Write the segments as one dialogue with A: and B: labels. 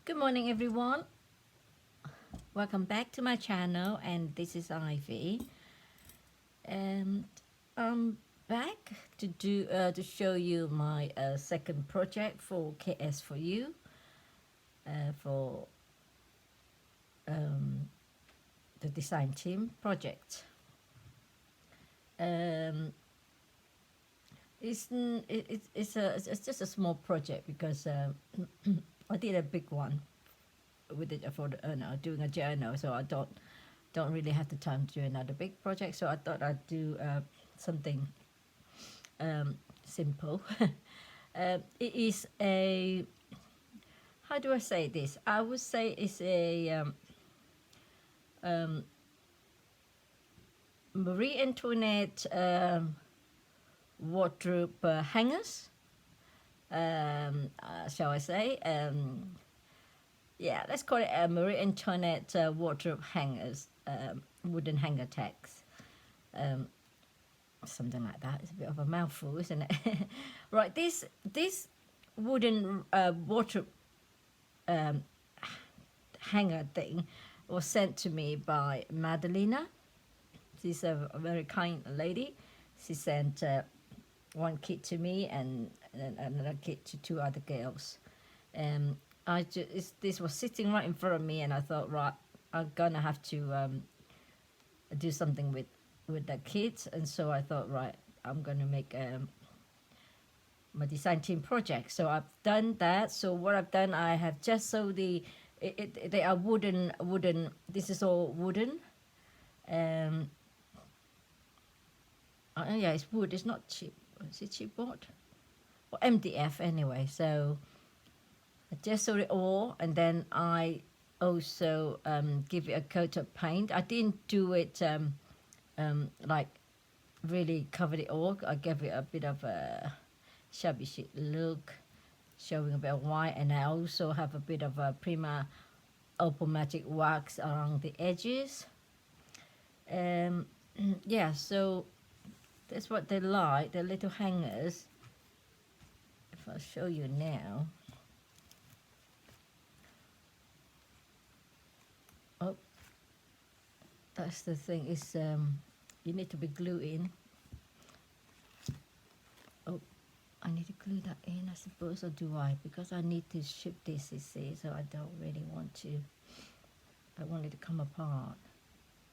A: Good morning, everyone. Welcome back to my channel, and this is Ivy. And I'm back to show you my second project for KS4U for the design team project. It's just a small project because I did a big one with it for doing a journal, so I don't really have the time to do another big project. So I thought I'd do something simple. It is a, how do I say this? I would say it's a Marie Antoinette wardrobe hangers. Shall I say? Yeah, let's call it a Marie Antoinette wardrobe hangers, wooden hanger tags. Something like that. It's a bit of a mouthful, isn't it? Right, this wooden wardrobe hanger thing was sent to me by Madalena. She's a very kind lady. She sent one kit to me and another kit to two other girls. This was sitting right in front of me, and I thought, right, I'm gonna have to do something with the kids, and so I thought, right, I'm gonna make my design team project. So I've done that. So what I've done, I have just sewed they are wooden. This is all wooden. Yeah, it's wood. It's not cheap. Is it chipboard? Or MDF anyway. So I just sewed it all, and then I also give it a coat of paint. I didn't do it like really covered it all. I gave it a bit of a shabby chic look, showing a bit of white, and I also have a bit of a Prima Opal Magic wax around the edges. Yeah, so that's what they like, the little hangers. If I show you now. Oh, that's the thing, is you need to be glued in. Oh, I need to glue that in, I suppose, or do I? Because I need to ship this, you see, so I don't really want to. I want it to come apart,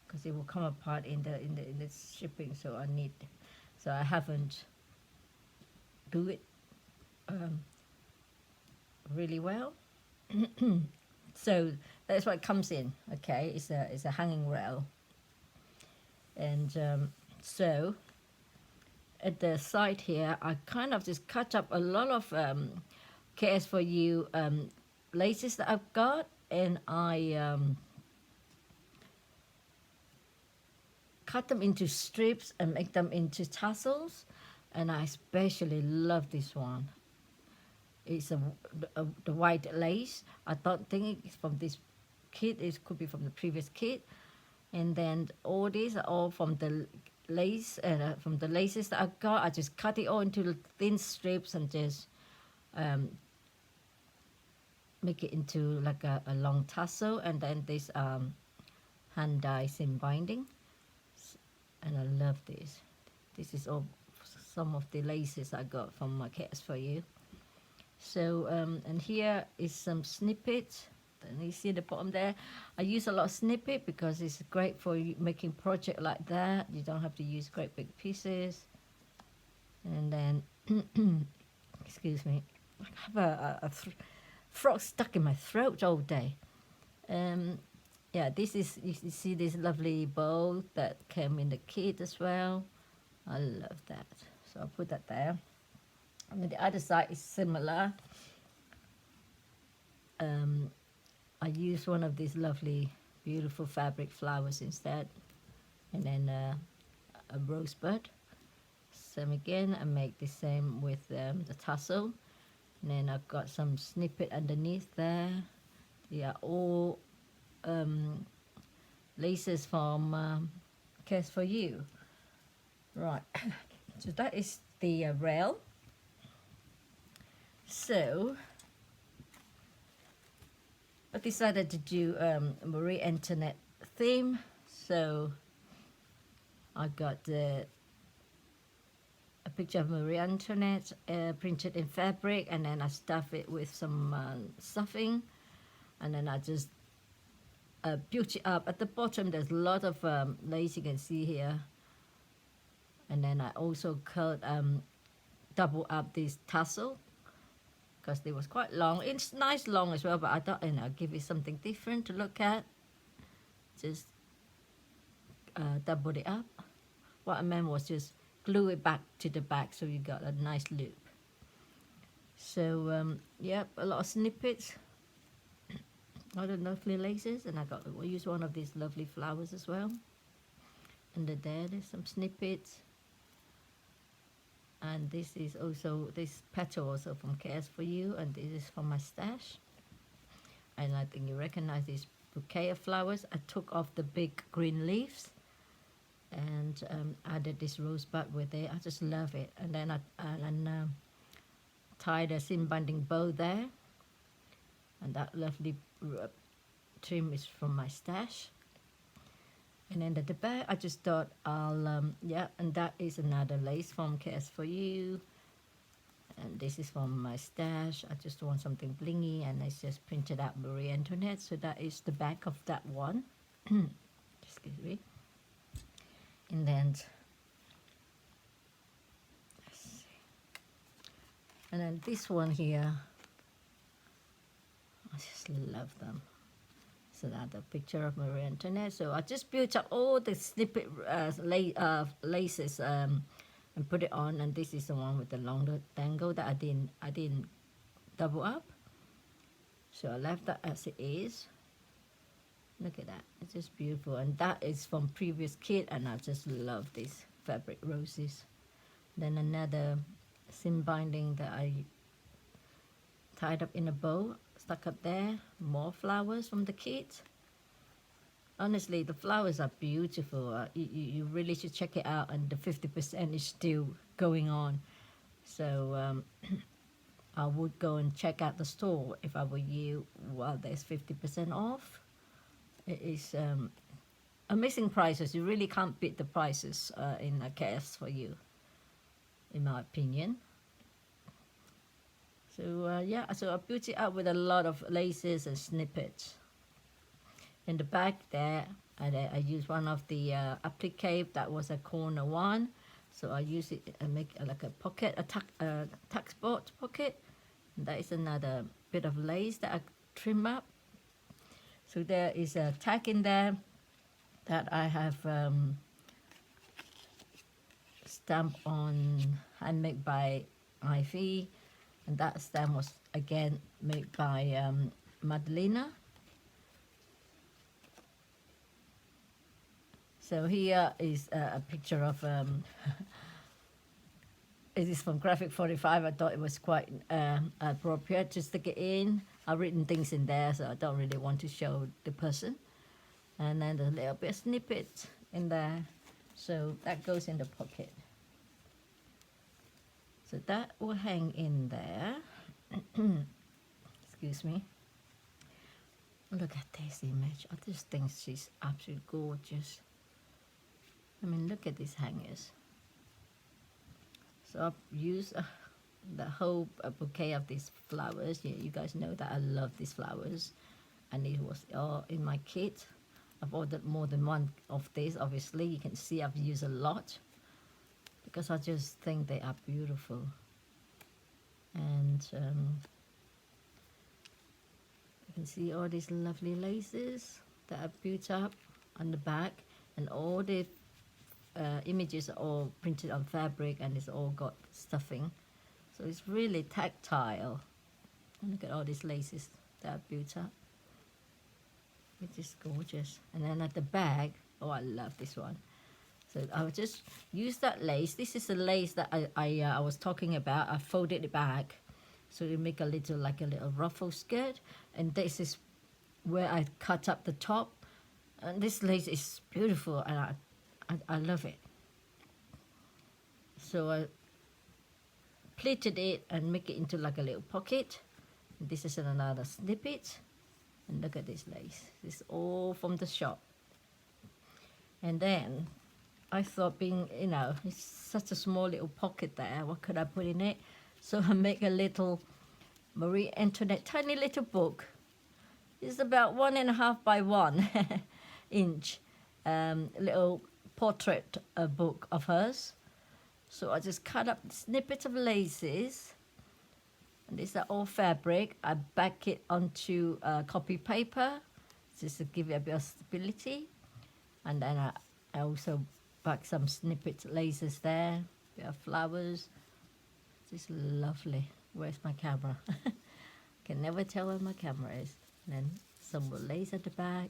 A: because it will come apart in the shipping. So I haven't do it really well. So that's what comes in. Okay, it's a hanging rail, and so at the side here, I kind of just cut up a lot of KS4U laces that I've got, and I cut them into strips and make them into tassels. And I especially love this one. It's the white lace. I don't think it's from this kit. It could be from the previous kit. And then all these are all from the lace, from the laces that I got. I just cut it all into thin strips and just make it into like a long tassel. And then this hand dye seam binding. And I love this. This is all some of the laces I got from my KS4U. So and here is some snippets. And you see the bottom there. I use a lot of snippet because it's great for making project like that. You don't have to use great big pieces. And then, excuse me, I have a frog stuck in my throat all day. Yeah, this is, you see this lovely bow that came in the kit as well. I love that. So I'll put that there. And then the other side is similar. I use one of these lovely, beautiful fabric flowers instead. And then a rosebud. Same again, I make the same with the tassel. And then I've got some snippet underneath there. They are all laces from KS4U. Right, so that is the rail. So I decided to do Marie Antoinette theme, so I got a picture of Marie Antoinette printed in fabric, and then I stuff it with some stuffing, and then I just built it up. At the bottom there's a lot of lace, you can see here, and then I also cut double up this tassel because it was quite long. It's nice long as well, but I thought, I'll give it something different to look at. Just double it up. What I meant was just glue it back to the back so you got a nice loop. So yep, a lot of snippets, a lot of lovely laces, and I use one of these lovely flowers as well. Under there's some snippets, and this is also this petal also from KS4U, and this is from my stash. And I think you recognize this bouquet of flowers. I took off the big green leaves and added this rosebud with it. I just love it. And then I tied a seam binding bow there, and that lovely trim is from my stash. And then at the back I just thought I'll yeah, and that is another lace from KS4U, and this is from my stash. I just want something blingy, and I just printed out Marie Antoinette, so that is the back of that one. Excuse me. And then let's see. And then this one here, I just love them. So that's a picture of Marie Antoinette. So I just built up all the snippet laces and put it on, and this is the one with the longer dangle that I didn't double up. So I left that as it is. Look at that, it's just beautiful. And that is from previous kit, and I just love these fabric roses. Then another seam binding that I tied up in a bow, stuck up there. More flowers from the kit. Honestly, the flowers are beautiful. You really should check it out, and the 50% is still going on. So I would go and check out the store if I were you while there's 50% off. It is amazing prices. You really can't beat the prices in a KS4U, in my opinion. So yeah, so I built it up with a lot of laces and snippets. In the back there, I used one of the applique that was a corner one. So I use it and make like a pocket, a tuck spot pocket. And that is another bit of lace that I trim up. So there is a tag in there that I have stamped on, handmade by Ivy, and that stamp was again made by Madalena. So here is a picture of it is from Graphic 45. I thought it was quite appropriate to stick it in. I've written things in there, so I don't really want to show the person. And then a little bit of snippet in there. So that goes in the pocket. So that will hang in there. Excuse me. Look at this image. I just think she's absolutely gorgeous. I mean, look at these hangers. So I've used the whole bouquet of these flowers. You guys know that I love these flowers, and it was all in my kit. I've ordered more than one of these. Obviously, you can see I've used a lot because I just think they are beautiful. And you can see all these lovely laces that I've built up on the back, and all the images are all printed on fabric, and it's all got stuffing. So it's really tactile. And look at all these laces that I built up, which is gorgeous. And then at the back, oh, I love this one. So I'll just use that lace. This is the lace that I was talking about. I folded it back so you make a little, like a little ruffle skirt. And this is where I cut up the top. And this lace is beautiful, and I love it. So I pleated it and make it into like a little pocket. This is another snippet. And look at this lace. It's all from the shop. And then I thought, being, you know, it's such a small little pocket there, what could I put in it? So I make a little Marie Antoinette, tiny little book. It's about 1.5 by 1 inch, little portrait book of hers. So I just cut up snippets of laces, and these are all fabric. I back it onto copy paper just to give it a bit of stability, and then I also back some snippets laces there, bit of flowers. Just lovely. Where's my camera? Can never tell where my camera is. And then some more lace at the back.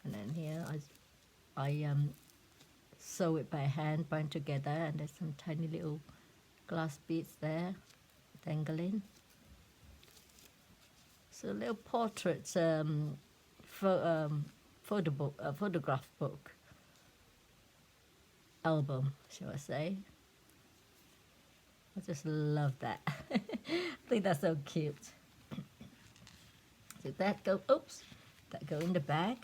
A: And then here I sew it by hand, bind together, and there's some tiny little glass beads there dangling. So little portraits, photo book, photograph book, album, shall I say. I just love that. I think that's so cute. So that go, oops, that go in the bag,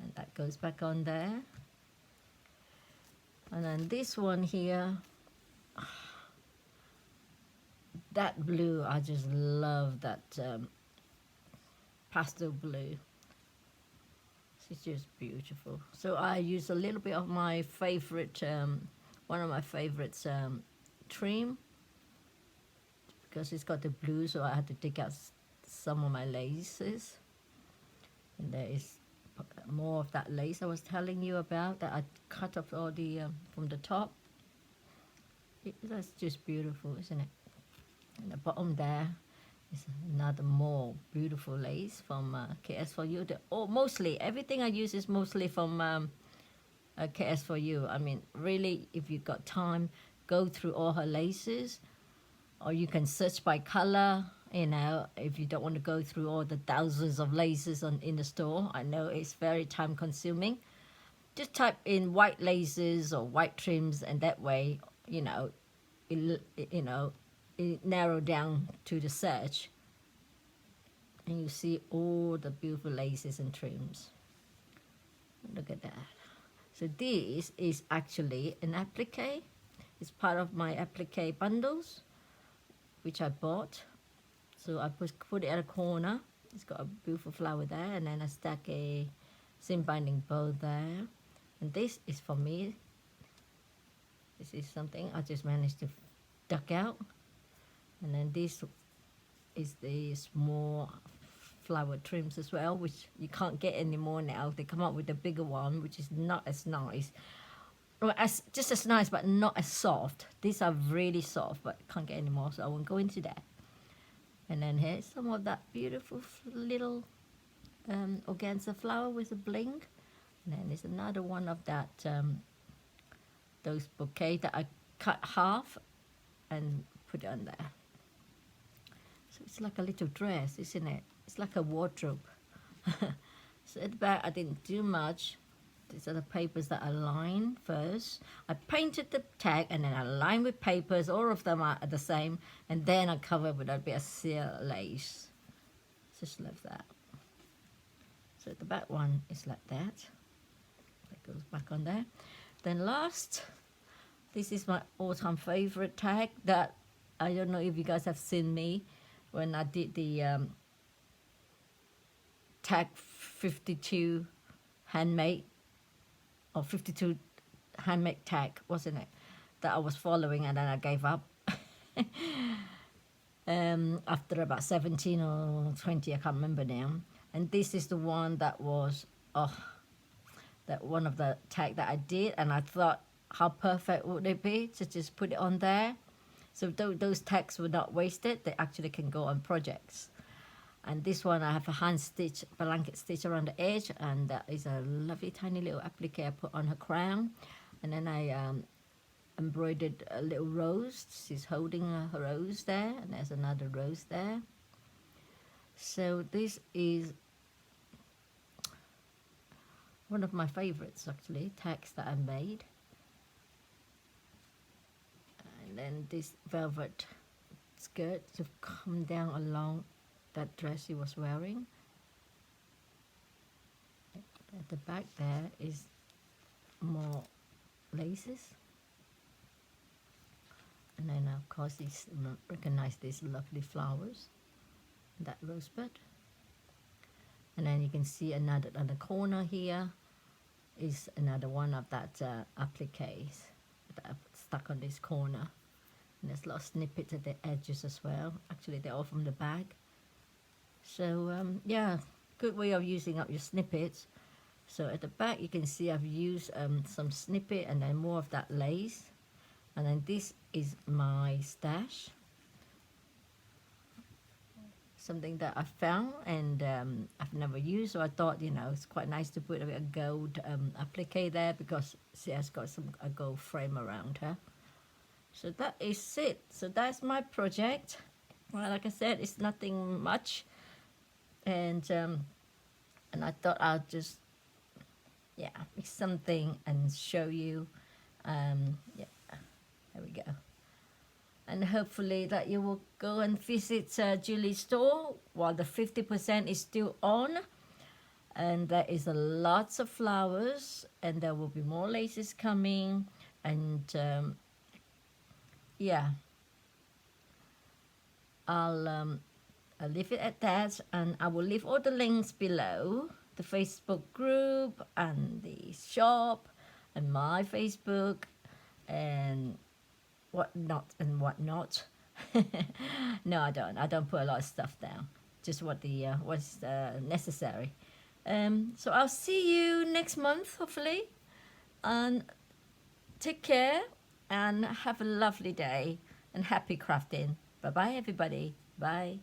A: and that goes back on there. And then this one here, that blue, I just love that pastel blue. It's just beautiful. So I use a little bit of my favorite, one of my favorites, trim, because it's got the blue, so I had to take out some of my laces. And there is more of that lace I was telling you about that I cut off all the from the top. That's just beautiful, isn't it? And the bottom there is another more beautiful lace from KS4U. Mostly everything I use is mostly from KS4U. I mean, really, if you've got time, go through all her laces, or you can search by color. You know, if you don't want to go through all the thousands of laces in the store, I know it's very time consuming. Just type in white laces or white trims, and that way, you know, it narrow down to the search, and you see all the beautiful laces and trims. Look at that. So this is actually an applique. It's part of my applique bundles, which I bought. So I put it at a corner. It's got a beautiful flower there, and then I stack a seam binding bow there. And this is for me. This is something I just managed to duck out. And then this is the small flower trims as well, which you can't get anymore now. They come up with a bigger one, which is not as nice. Well, just as nice, but not as soft. These are really soft, but can't get any more, so I won't go into that. And then here's some of that beautiful little organza flower with a bling. And then there's another one of that, those bouquet that I cut half and put it on there. So it's like a little dress, isn't it? It's like a wardrobe. So at the back, I didn't do much. These are the papers that I lined first. I painted the tag, and then I lined with papers. All of them are the same. And then I covered with a bit of seal lace. Just love that. So the back one is like that. That goes back on there. Then last, this is my all-time favorite tag that I don't know if you guys have seen me when I did the tag 52 handmade, or 52 handmade tag, wasn't it? That I was following, and then I gave up. After about 17 or 20, I can't remember now. And this is the one that was, that one of the tag that I did, and I thought, how perfect would it be to just put it on there? So those tags were not wasted. They actually can go on projects. And this one I have a hand stitch, blanket stitch around the edge, and that is a lovely tiny little applique I put on her crown. And then I embroidered a little rose. She's holding a rose there, and there's another rose there. So this is one of my favorites, actually, tags that I made. And then this velvet skirt to come down along that dress he was wearing. At the back there is more laces, and then of course these, recognize these lovely flowers, that rosebud. And then you can see another on the corner here is another one of that appliques that I've stuck on this corner. And there's a lot of snippets at the edges as well. Actually, they're all from the bag. So yeah, good way of using up your snippets. So at the back you can see I've used some snippet and then more of that lace. And then this is my stash. Something that I found and I've never used, so I thought, you know, it's quite nice to put a bit of gold applique there because she has got a gold frame around her. So that is it. So that's my project. Well, like I said, it's nothing much, and I thought I'll just make something and show you. Yeah, there we go. And hopefully that you will go and visit Julie's store while the 50% is still on. And there is lots of flowers, and there will be more laces coming. And yeah, I'll leave it at that, and I will leave all the links below, the Facebook group and the shop and my Facebook and whatnot. No, I don't put a lot of stuff down, just what's necessary. So I'll see you next month, hopefully, and take care and have a lovely day and happy crafting. Bye bye everybody. Bye.